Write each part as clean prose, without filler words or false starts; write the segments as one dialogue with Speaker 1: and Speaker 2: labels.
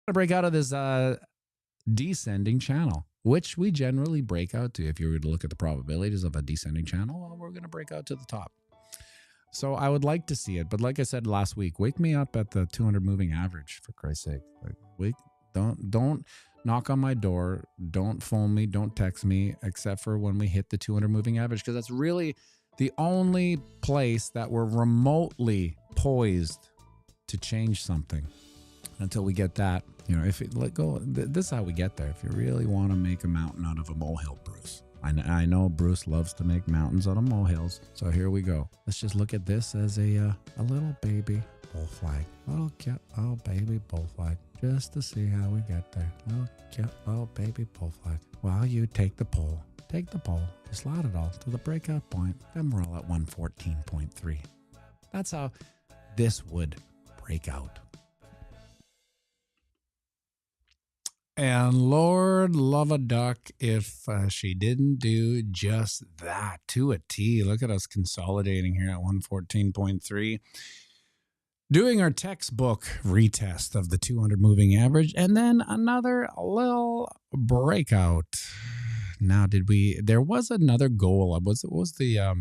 Speaker 1: to break out of this descending channel, which we generally break out to. If you were to look at the probabilities of a descending channel, well, we're going to break out to the top. So I would like to see it, but like I said last week, wake me up at the 200 moving average, for Christ's sake. Like, don't knock on my door, don't phone me, don't text me, except for when we hit the 200 moving average, because that's really the only place that we're remotely poised to change something. Until we get that, if it let go, this is how we get there. If you really want to make a mountain out of a molehill, Bruce. I know Bruce loves to make mountains out of molehills. So here we go. Let's just look at this as a little baby bull flag. Little cute little baby bull flag. Just to see how we get there. Little cute little baby bull flag. While you take the pole. Take the pole. You slide it all to the breakout point. Then we're all at 114.3. That's how this would break out. And Lord love a duck if she didn't do just that to a T. Look at us consolidating here at 114.3. Doing our textbook retest of the 200 moving average. And then another little breakout. Now, there was another goal. What was the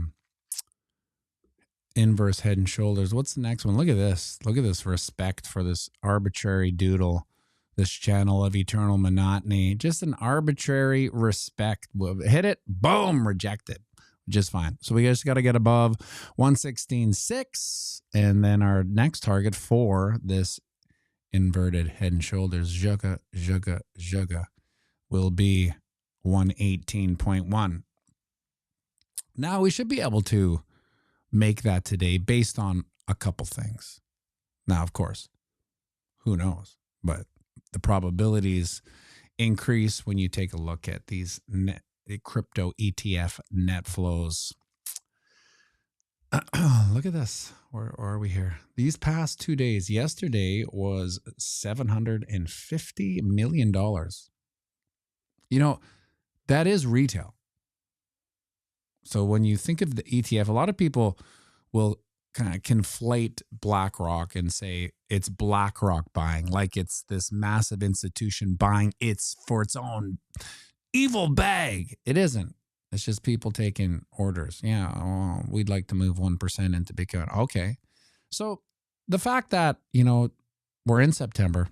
Speaker 1: inverse head and shoulders? What's the next one? Look at this. Look at this respect for this arbitrary doodle. This channel of eternal monotony, just an arbitrary respect. We'll hit it, boom, rejected, just fine. So we just got to get above 116.6, and then our next target for this inverted head and shoulders, zhugga, will be 118.1. Now we should be able to make that today based on a couple things. Now, of course, who knows, but the probabilities increase when you take a look at the crypto ETF net flows. Look at this. Where are we here? These past 2 days, yesterday was $750 million. That is retail. So when you think of the ETF, a lot of people will kind of conflate BlackRock and say it's BlackRock buying, like it's this massive institution buying it's for its own evil bag. It isn't. It's just people taking orders. Yeah, we'd like to move 1% into Bitcoin. Okay. So the fact that, we're in September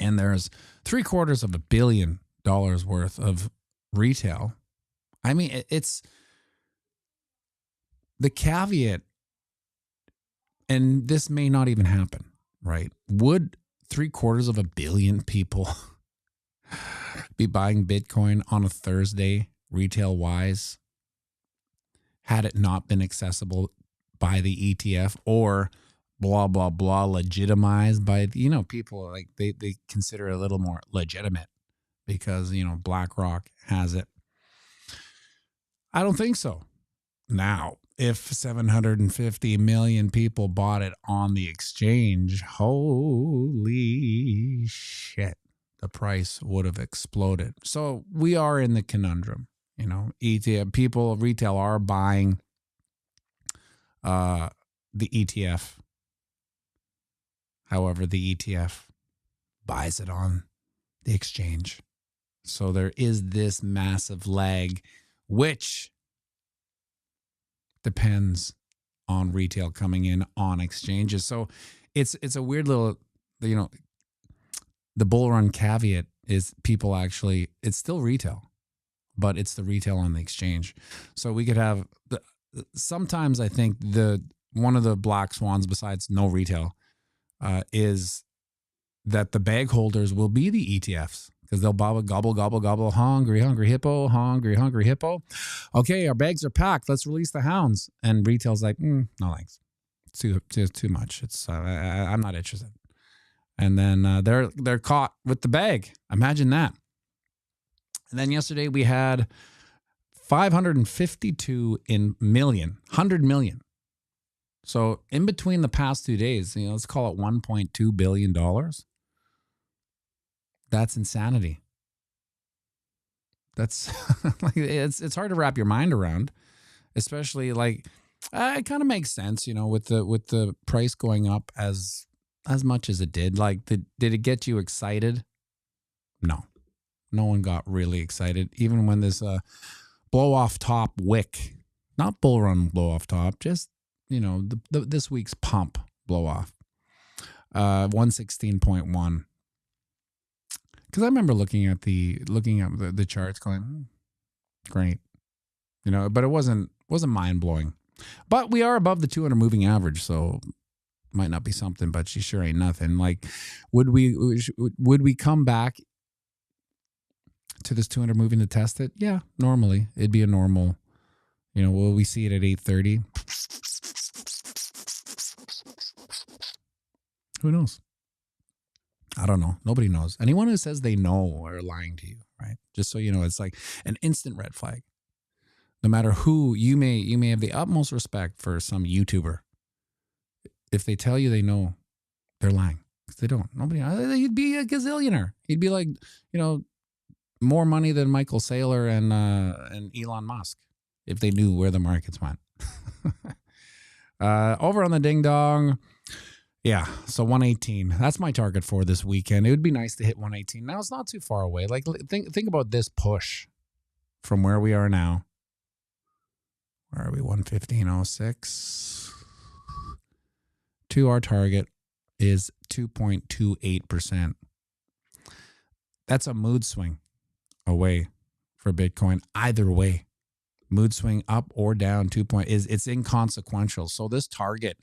Speaker 1: and there's $750 million worth of retail. I mean, it's the caveat, and this may not even happen, right? Would $750 million people be buying Bitcoin on a Thursday, retail wise, had it not been accessible by the ETF or blah, blah, blah, legitimized by, people like they consider it a little more legitimate because, BlackRock has it. I don't think so. Now, if 750 million people bought it on the exchange, holy shit, the price would have exploded. So we are in the conundrum, ETF people, retail are buying the ETF. However, the ETF buys it on the exchange. So there is this massive lag, which depends on retail coming in on exchanges. So it's a weird little, the bull run caveat is people actually, it's still retail, but it's the retail on the exchange. So we could have, sometimes I think one of the black swans besides no retail is that the bag holders will be the ETFs. Because they'll gobble, hungry hippo. Okay, our bags are packed. Let's release the hounds. And retail's like, no thanks. It's too much. It's I'm not interested. And then they're caught with the bag. Imagine that. And then yesterday we had 552 million. So in between the past 2 days, let's call it $1.2 billion. That's insanity. That's it's hard to wrap your mind around, especially it kind of makes sense, with the price going up as as much as it did. Like, did it get you excited? No. No one got really excited. Even when this blow off top wick, not bull run blow off top, just, this week's pump blow off. 116.1. Because I remember looking at the charts going, great. But it wasn't mind blowing. But we are above the 200 moving average, so might not be something, but she sure ain't nothing. Like, would we come back to this 200 moving to test it? Yeah, normally it'd be a normal. Will we see it at 8:30? Who knows? I don't know. Nobody knows. Anyone who says they know are lying to you, right? Just so you know, it's like an instant red flag. No matter who you may have the utmost respect for some YouTuber. If they tell you they know, they're lying. Because they don't. Nobody. He'd be a gazillionaire. He'd be like, more money than Michael Saylor and Elon Musk if they knew where the markets went. Over on the ding dong. Yeah, so 118. That's my target for this weekend. It would be nice to hit 118. Now it's not too far away. Like, think about this push from where we are now. Where are we? 115.06. To our target is 2.28%. That's a mood swing away for Bitcoin. Either way, mood swing up or down it's inconsequential. So this target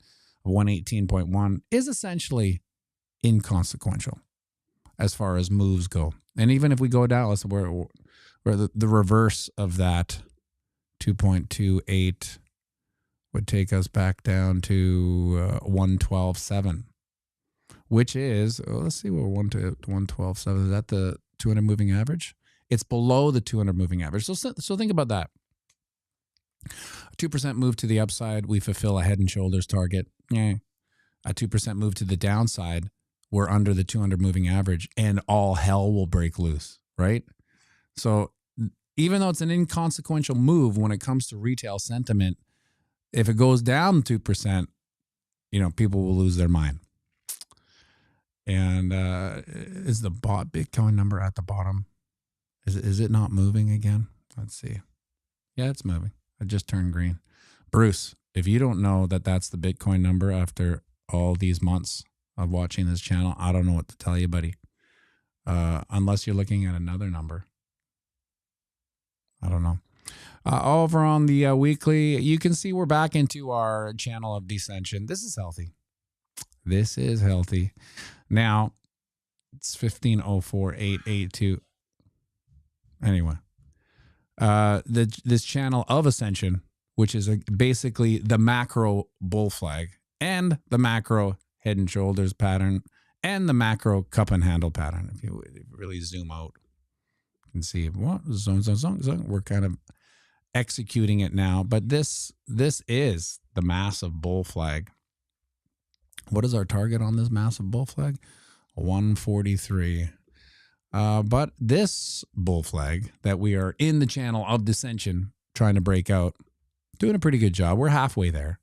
Speaker 1: of 118.1 is essentially inconsequential as far as moves go. And even if we go down, we're the reverse of that 2.28 would take us back down to 112.7, which is, let's see, we're 112.7. Is that the 200 moving average? It's below the 200 moving average. So think about that. A 2% move to the upside, we fulfill a head and shoulders target. Yeah. A 2% move to the downside, we're under the 200 moving average, and all hell will break loose, right? So even though it's an inconsequential move when it comes to retail sentiment, if it goes down 2%, people will lose their mind. And is the Bitcoin number at the bottom? Is it not moving again? Let's see. Yeah, it's moving. It just turned green. Bruce, if you don't know that that's the Bitcoin number after all these months of watching this channel, I don't know what to tell you, buddy. Unless you're looking at another number. I don't know. Over on the weekly, you can see we're back into our channel of descension. This is healthy. This is healthy. Now, it's 1504.882. Anyway, this channel of ascension, which is basically the macro bull flag and the macro head and shoulders pattern and the macro cup and handle pattern. If you really zoom out, you can see what zone. We're kind of executing it now, but this is the massive bull flag. What is our target on this massive bull flag? 143. But this bull flag that we are in the channel of descension trying to break out, doing a pretty good job. We're halfway there.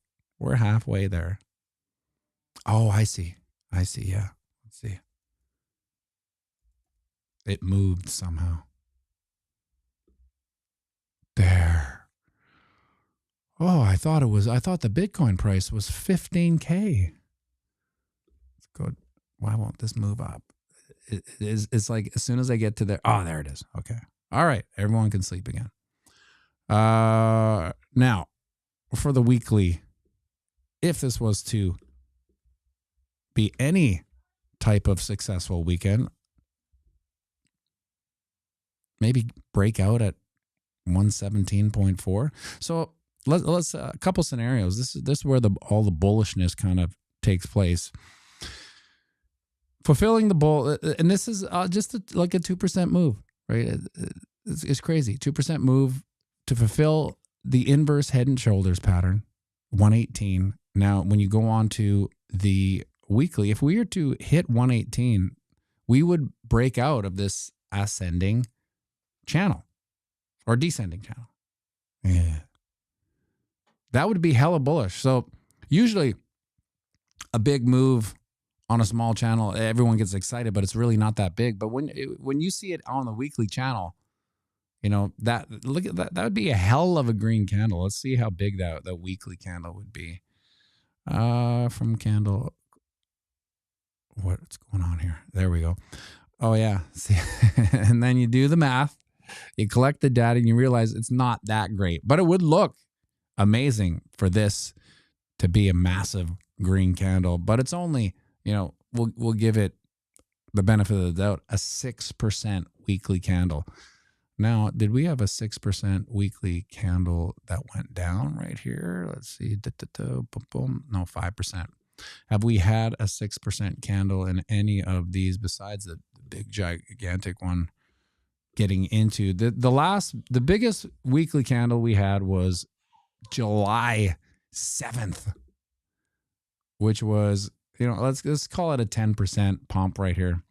Speaker 1: Oh, I see. Yeah. Let's see. It moved somehow. There. Oh, I thought the Bitcoin price was 15K. Let's go. Why won't this move up? It's like as soon as I get to there. Oh, there it is. Okay. All right. Everyone can sleep again. Now, for the weekly, if this was to be any type of successful weekend, maybe break out at 117.4. So let's a couple scenarios. This is where all the bullishness kind of takes place. Fulfilling the bull, and this is just like a 2% move, right? It's crazy. 2% move to fulfill the inverse head and shoulders pattern, 118. Now, when you go on to the weekly, if we were to hit 118, we would break out of this ascending channel or descending channel. Yeah. That would be hella bullish. So usually a big move on a small channel, everyone gets excited, but it's really not that big. But when you see it on the weekly channel, you know, look at that. That would be a hell of a green candle. Let's see how big that weekly candle would be. From candle. What's going on here? There we go. Oh yeah. See, and then you do the math, you collect the data, and you realize it's not that great, but it would look amazing for this to be a massive green candle. But it's only, you know, we'll give it the benefit of the doubt, a 6% weekly candle. Now, did we have a 6% weekly candle that went down right here? Let's see. Boom, boom. No, 5%. Have we had a 6% candle in any of these besides the big gigantic one getting into the biggest weekly candle we had was July 7th, which was, you know, let's call it a 10% pump right here.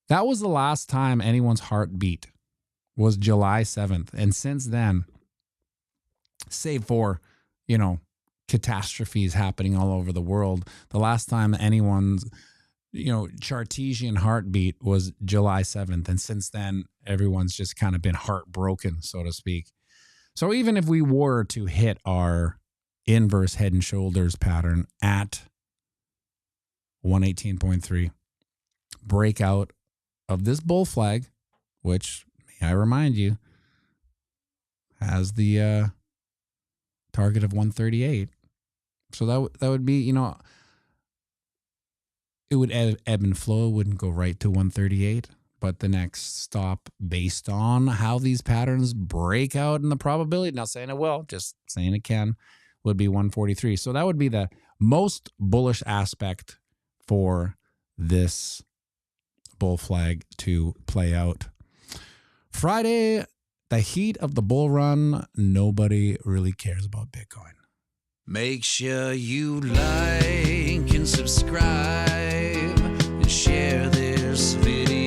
Speaker 1: That was the last time anyone's heart beat, was July 7th. And since then, save for, you know, catastrophes happening all over the world, the last time anyone's, you know, Chartesian heartbeat was July 7th. And since then, everyone's just kind of been heartbroken, so to speak. So even if we were to hit our inverse head and shoulders pattern at 118.3, breakout of this bull flag, which, may I remind you, has the target of 138. So that would be, you know, it would ebb and flow. It wouldn't go right to 138. But the next stop, based on how these patterns break out in the probability, not saying it will, just saying it can, would be 143. So that would be the most bullish aspect for this bull flag to play out. Friday, the heat of the bull run, nobody really cares about Bitcoin. Make sure you like and subscribe and share this video.